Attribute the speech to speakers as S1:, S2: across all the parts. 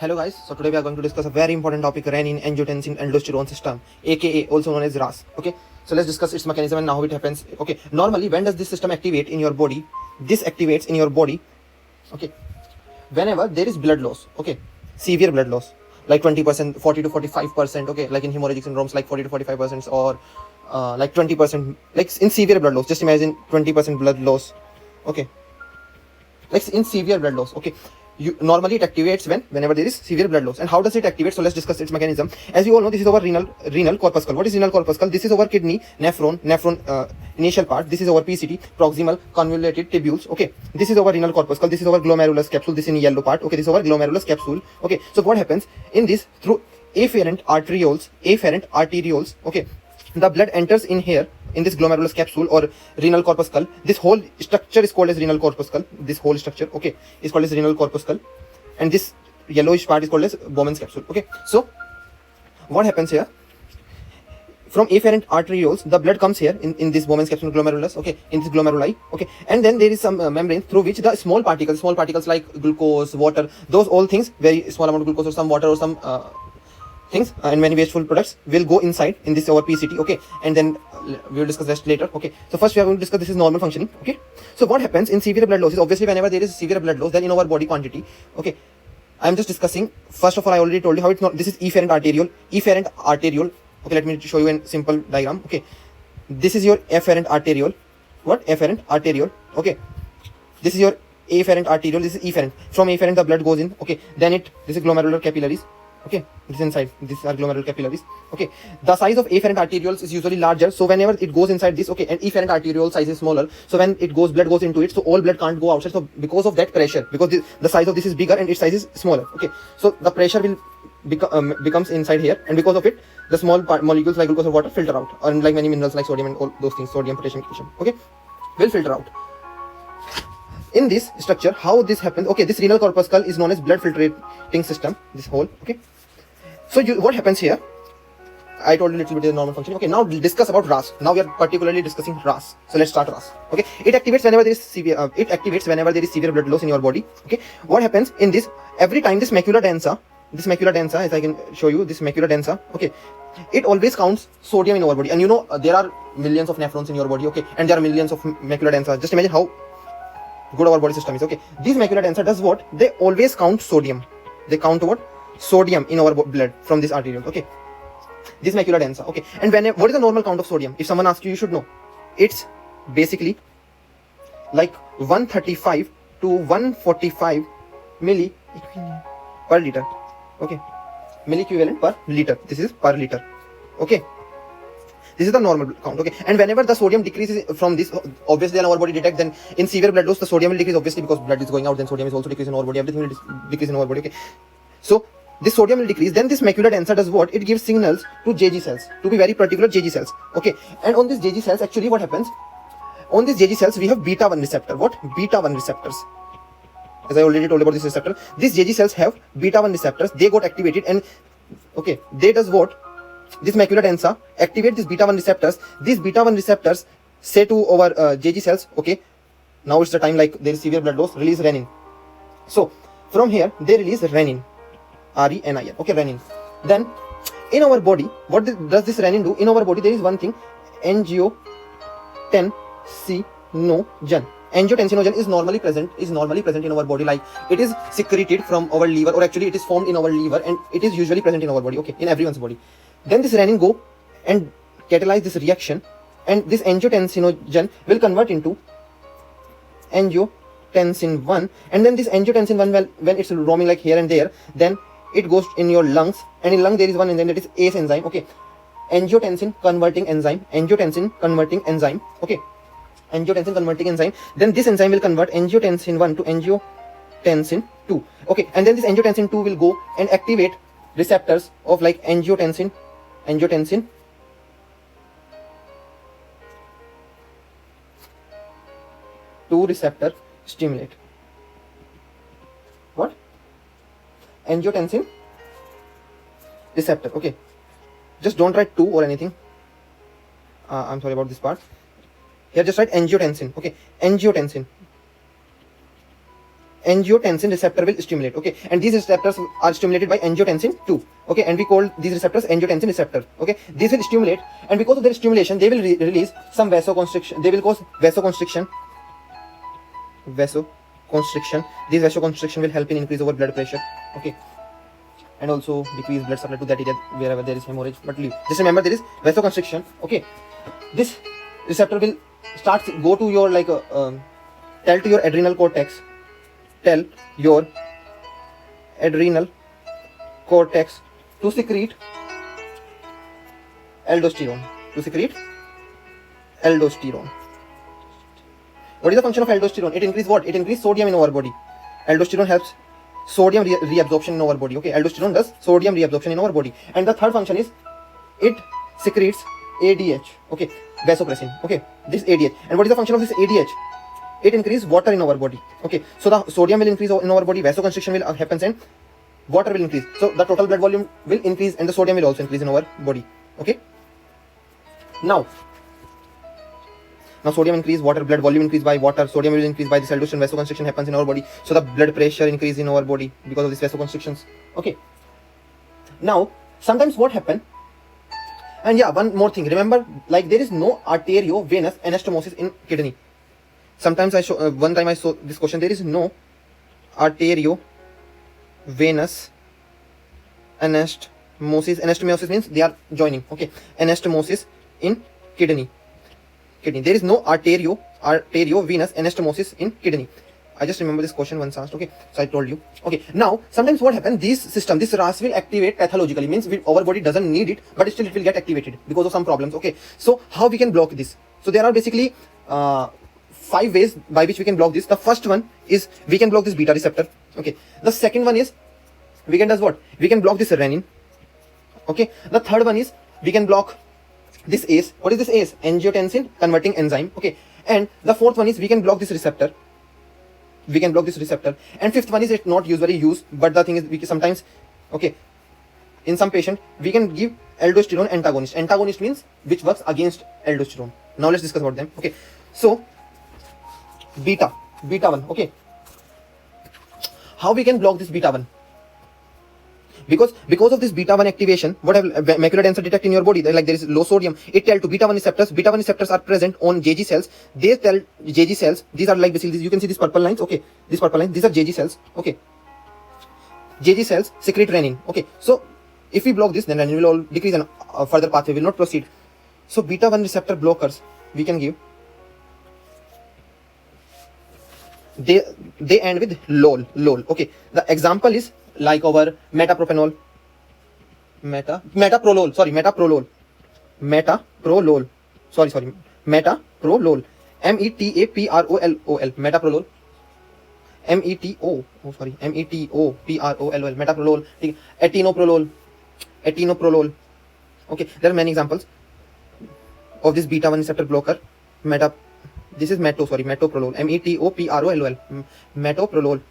S1: Hello guys, so today we are going to discuss a very important topic, renin, angiotensin, aldosterone system, aka also known as RAAS. Okay, so let's discuss its mechanism and how it happens. Okay, normally when does this system activate in your body? This activates in your body, okay, whenever there is blood loss, okay, severe blood loss, like 20%, 40 to 45%, okay, like in hemorrhagic syndromes, like 40 to 45%, or like 20%, like in severe blood loss. Just imagine 20% blood loss, okay, like in severe blood loss, okay. Normally it activates whenever there is severe blood loss. And how does it activate? So let's discuss its mechanism. As you all know, this is our renal corpuscle. What is renal corpuscle? This is our kidney, nephron initial part. This is our PCT, proximal convoluted tubules. Okay, this is our renal corpuscle. This is our glomerulus capsule. This in yellow part. Okay, this is our glomerulus capsule. Okay, so what happens in this? Through afferent arterioles, okay, the blood enters in here in this glomerulus capsule or renal corpuscle. This whole structure is called as renal corpuscle. This whole structure, okay, is called as renal corpuscle, and this yellowish part is called as Bowman's capsule. Okay, so what happens here? From afferent arterioles, the blood comes here in this Bowman's capsule glomerulus, okay, in this glomeruli, okay, and then there is some membrane through which the small particles like glucose, water, those all things, very small amount of glucose or some water or some things and many wasteful products will go inside in this our PCT, okay, and then we will discuss that later. Okay, so first we are going to discuss this is normal functioning. Okay, so what happens in severe blood loss is obviously whenever there is severe blood loss, then in our body quantity, okay, I am just discussing. First of all, I already told you how it's not. This is efferent arteriole. Okay, let me show you a simple diagram. Okay, this is your afferent arteriole. What? Afferent arteriole. Okay, this is your afferent arteriole. This is efferent. From afferent the blood goes in. Okay, then this is glomerular capillaries. Okay, this is inside. These are glomerular capillaries. Okay, the size of afferent arterioles is usually larger, so whenever it goes inside this, okay, and efferent arteriole size is smaller, so when it goes, blood goes into it, so all blood can't go outside. So because of that pressure, because the size of this is bigger and its size is smaller, okay, so the pressure will becomes inside here, and because of it, the small molecules like glucose or water filter out, and like many minerals like sodium and all those things, sodium, potassium, calcium, okay, will filter out. In this structure, how this happens? Okay, this renal corpuscle is known as blood filtrating system. This whole, okay. So what happens here? I told you a little bit of the normal function. Okay, now we'll discuss about RAAS. Now we are particularly discussing RAAS. So let's start RAAS. Okay, it activates whenever there is severe blood loss in your body. Okay, what happens in this? Every time this macula densa, as I can show you, this macula densa, okay, it always counts sodium in our body. And you know there are millions of nephrons in your body. Okay, and there are millions of macula densa. Just imagine how good our body system is. Okay, these macula densa does what? They always count sodium. They count what? Sodium in our blood from this arteriole. Okay, this macula densa. Okay, and what is the normal count of sodium? If someone asks you, you should know. It's basically like 135 to 145 milli per liter. Okay, milli equivalent per liter. This is per liter. Okay, this is the normal count. Okay, and whenever the sodium decreases from this, obviously then our body detects. Then in severe blood loss, the sodium will decrease obviously because blood is going out. Then sodium is also decreasing in our body. Everything will decrease in our body. Okay, so this sodium will decrease. Then this macula densa does what? It gives signals to JG cells, to be very particular, JG cells. Okay, and on these JG cells, actually what happens? On these JG cells, we have beta 1 receptor. What? Beta 1 receptors. As I already told about this receptor, these JG cells have beta 1 receptors. They got activated, and okay, they does what? This macula densa activate these beta 1 receptors. These beta 1 receptors say to our JG cells, okay, now it's the time, like there is severe blood loss, release renin. So from here they release renin, RENIN. Okay, renin. Then in our body, what does this renin do? In our body there is one thing, angiotensinogen. Angiotensinogen is normally present in our body, like it is secreted from our liver, or actually it is formed in our liver, and it is usually present in our body, okay, in everyone's body. Then this renin go and catalyze this reaction, and this angiotensinogen will convert into angiotensin 1, and then this angiotensin 1, when it's roaming like here and there, then it goes in your lungs, and in lung there is one enzyme, that is ACE enzyme, okay, angiotensin converting enzyme, okay, angiotensin converting enzyme. Then this enzyme will convert angiotensin 1 to angiotensin 2, okay, and then this angiotensin 2 will go and activate receptors of like angiotensin 2 receptor stimulate. What? Angiotensin receptor. Okay, just don't write 2 or anything. I'm sorry about this part. Here just write angiotensin. Okay, angiotensin angiotensin receptor will stimulate. Okay, and these receptors are stimulated by angiotensin 2. Okay, and we call these receptors angiotensin receptor. Okay, these will stimulate, and because of their stimulation they will release some vasoconstriction. They will cause vasoconstriction. This vasoconstriction will help in increase our blood pressure. Okay, and also decrease blood supply to that area wherever there is hemorrhage. But just remember, there is vasoconstriction. Okay, this receptor will start go to your tell to your adrenal cortex. Tell your adrenal cortex to secrete aldosterone. What is the function of aldosterone? It increases what? It increases sodium in our body. Aldosterone helps sodium reabsorption in our body. Okay, aldosterone does sodium reabsorption in our body. And the third function is it secretes ADH. Okay, vasopressin. Okay, this ADH. And what is the function of this ADH? It increases water in our body. Okay, so the sodium will increase in our body, vasoconstriction will happen, and water will increase. So the total blood volume will increase, and the sodium will also increase in our body. Okay. Now sodium increase, water, blood volume increase by water, sodium will increase by this aldosterone, vasoconstriction happens in our body. So the blood pressure increase in our body because of these vasoconstrictions. Okay. Now sometimes what happen? And yeah, one more thing. Remember, like there is no arteriovenous anastomosis in kidney. Sometimes one time I saw this question. There is no arteriovenous anastomosis. Anastomosis means they are joining. Okay, anastomosis in kidney. There is no arteriovenous anastomosis in kidney. I just remember this question once asked. Okay, so I told you. Okay, now sometimes what happens? This RAAS will activate pathologically. Means our body doesn't need it, but still it will get activated because of some problems. Okay, so how we can block this? So there are basically 5 ways by which we can block this. The first one is we can block this beta receptor. Okay, the second one is we can block this renin. Okay, the third one is we can block this ACE. What is this ACE? Angiotensin converting enzyme. Okay, and the fourth one is we can block this receptor. And fifth one is it's not usually used, but the thing is we can sometimes, okay, in some patient we can give aldosterone antagonist. Antagonist means which works against aldosterone. Now let's discuss about them. Okay, so beta 1. Okay, how we can block this beta 1? Because of this beta 1 activation, what have macular denser detect in your body, like there is low sodium, it tell to beta 1 receptors. Beta 1 receptors are present on JG cells. They tell JG cells, these are like basically, you can see these purple lines. Okay, these purple lines, these are JG cells. Okay, JG cells secrete renin. Okay, so if we block this, then renin will all decrease and further pathway will not proceed. So beta 1 receptor blockers we can give. They end with lol. Okay, the example is like our metaprolol. Metaprolol. Metaprolol. Metaprolol. Metaprolol. Metoprolol. Metoprolol. Etinoprolol. Okay, there are many examples of this beta 1 receptor blocker. This is metoprolol. Metoprolol. Metoprolol.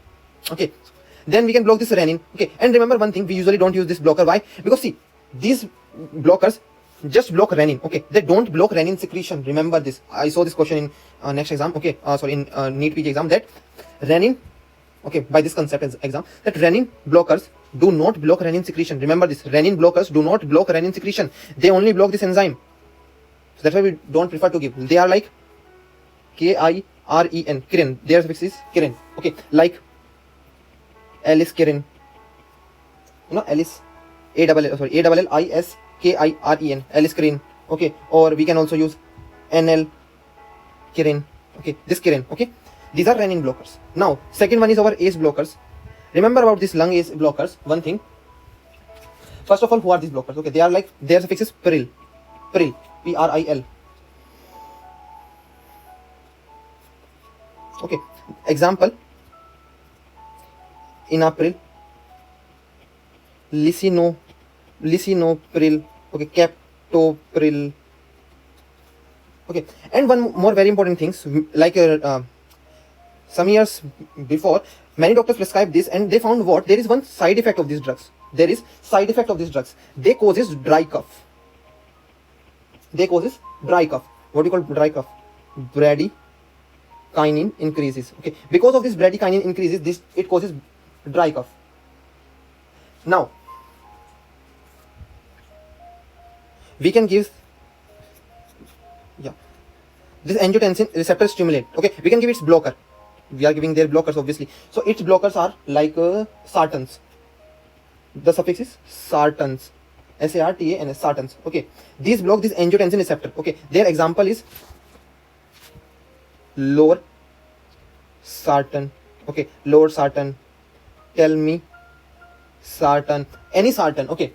S1: Okay, then we can block this renin. Okay, and remember one thing, we usually don't use this blocker. Why? Because see, these blockers just block renin. Okay, they don't block renin secretion. Remember this. I saw this question in next exam. Okay, in NEET PG exam, that renin, okay, by this concept exam, that renin blockers do not block renin secretion. Remember this, renin blockers do not block renin secretion. They only block this enzyme. So that's why we don't prefer to give. They are like KIREN, kirin. Their suffix is kirin. Okay, like Alice kirin. You know, Alice, ALLISKIREN, Alice kirin. Okay, or we can also use NL kirin. Okay, this kirin. Okay, these are renin blockers. Now, second one is our ACE blockers. Remember about these lung ACE blockers. One thing. First of all, who are these blockers? Okay, they are like, their suffix is pril. PRIL. Okay, example, Inapril, lisinopril, okay, captopril. Okay, and one more very important things, like some years before, many doctors prescribed this, and they found what? There is one side effect of these drugs. They causes dry cough. What do you call dry cough? bradykinin increases. Okay, because of this bradykinin increases, it causes dry cough. Now we can give this angiotensin receptor stimulant. Okay, we can give its blocker. We are giving their blockers obviously. So its blockers are like sartans. The suffix is sartans. SARTANS, sartans. Okay, these block this angiotensin receptor. Okay, their example is lower sartan. Okay, lower sartan, tell me sartan, any sartan. Okay,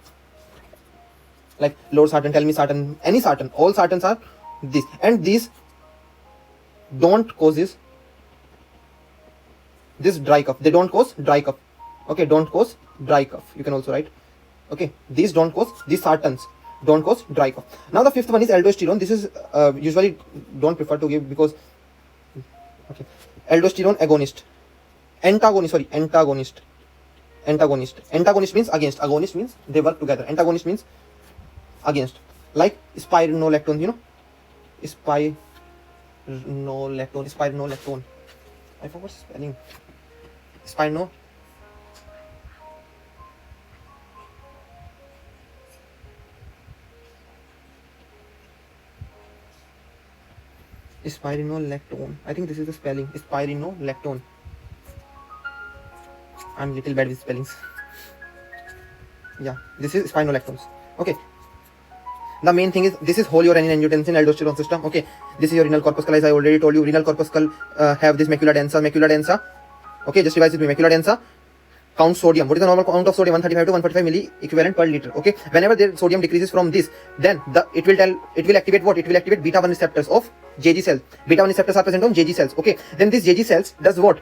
S1: like lower sartan, tell me sartan, any sartan. All sartans are this, and these don't causes this dry cough. They don't cause dry cough. Okay, don't cause dry cough. You can also write. Okay, these don't cause, these sartans don't cause dry cough. Now the fifth one is aldosterone. This is usually don't prefer to give because okay, aldosterone agonist, antagonist. Antagonist means against. Agonist means they work together. Antagonist means against. Like spironolactone, you know, spironolactone. I forgot spelling. Spironolactone. I think this is the spelling. Spironolactone. I'm little bad with spellings. Yeah, this is spironolactones. Okay. The main thing is this is whole your renin, angiotensin, aldosterone system. Okay, this is your renal corpuscle. As I already told you, renal corpuscle have this macula densa. Okay, just revise it with macula densa. Count sodium. What is the normal count of sodium? 135 to 145 milli equivalent per liter. Okay, whenever the sodium decreases from this, then it will activate what? It will activate beta 1 receptors of JG cells. Beta 1 receptors are present on JG cells. Okay, then these JG cells does what?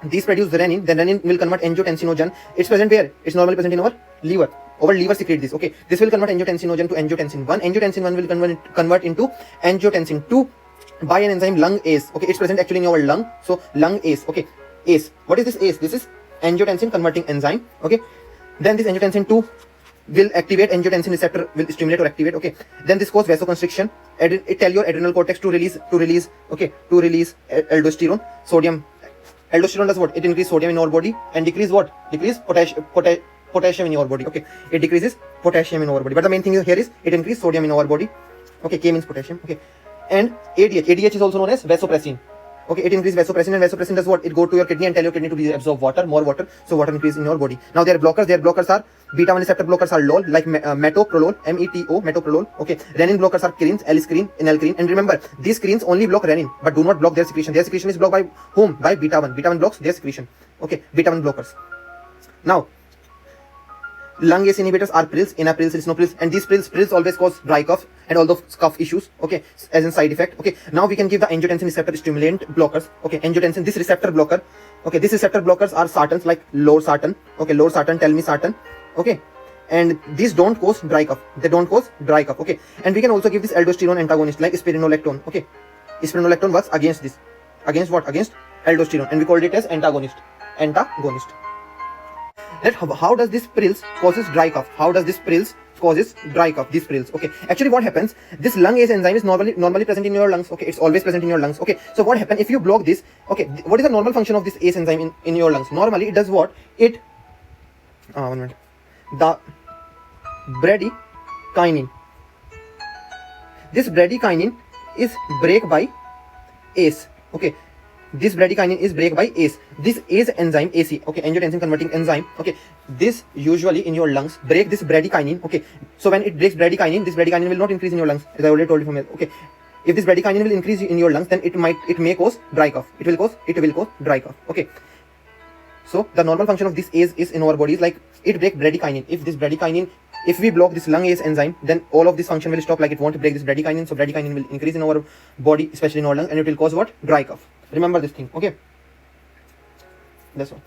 S1: These produce the renin. Then renin will convert angiotensinogen. It's present where? It's normally present in our liver. Our liver secrete this. Okay, this will convert angiotensinogen to angiotensin 1. Angiotensin 1 will convert into angiotensin 2 by an enzyme lung ACE. Okay, it's present actually in our lung. So lung ACE. Okay, ACE. What is this ACE? This is angiotensin converting enzyme. Okay, then this angiotensin 2 will activate angiotensin receptor, will stimulate or activate. Okay, then this cause vasoconstriction. It tell your adrenal cortex to release aldosterone. Sodium. Aldosterone does what? It increases sodium in our body and decrease what? Decrease potassium in your body. Okay, it decreases potassium in our body, but the main thing here is it increases sodium in our body. Okay, K means potassium. Okay, and ADH is also known as vasopressin. Okay, it increases vasopressin, and vasopressin does what? It go to your kidney and tell your kidney to absorb water, more water, so water increase in your body. Now their blockers are beta 1 receptor blockers are LOL, like metoprolol, metoprolol. Okay, renin blockers are L-screen, enalcrine, and remember these screens only block renin but do not block their secretion. Their secretion is blocked by whom? By beta 1. Beta 1 blocks their secretion. Okay, beta 1 blockers. Now lung ACE inhibitors are pills, enaprills, lisinoprils, and these pills always cause dry cough and all those cough issues. Okay, as a side effect. Okay, now we can give the angiotensin receptor stimulant blockers. Okay, angiotensin, this receptor blocker. Okay, this receptor blockers are sartans, like lower sartan. Okay, lower sartan, tell me sartan. Okay, and these don't cause dry cough. They don't cause dry cough. Okay, and we can also give this aldosterone antagonist like spironolactone. Okay, spironolactone works against this. Against what? Against aldosterone, and we called it as antagonist. That how does this pills causes dry cough? How does this pills causes dry cough? These pills. Okay, actually what happens? This lung ACE enzyme is normally present in your lungs. Okay, it's always present in your lungs. Okay, so what happens if you block this? Okay, what is the normal function of this ACE enzyme in your lungs? Normally it does what? It 1 minute. The bradykinin. This bradykinin is break by ACE. Okay, this bradykinin is break by ACE. This ACE enzyme, AC, okay, angiotensin converting enzyme. Okay, this usually in your lungs break this bradykinin. Okay, so when it breaks bradykinin, this bradykinin will not increase in your lungs, as I already told you from here. Okay, if this bradykinin will increase in your lungs, then it may cause dry cough. It will cause dry cough. Okay, so the normal function of this ACE is in our body is like it break bradykinin. If we block this lung ACE enzyme, then all of this function will stop, like it won't break this bradykinin. So bradykinin will increase in our body, especially in our lungs, and it will cause what? Dry cough. Remember this thing. Okay, that's all.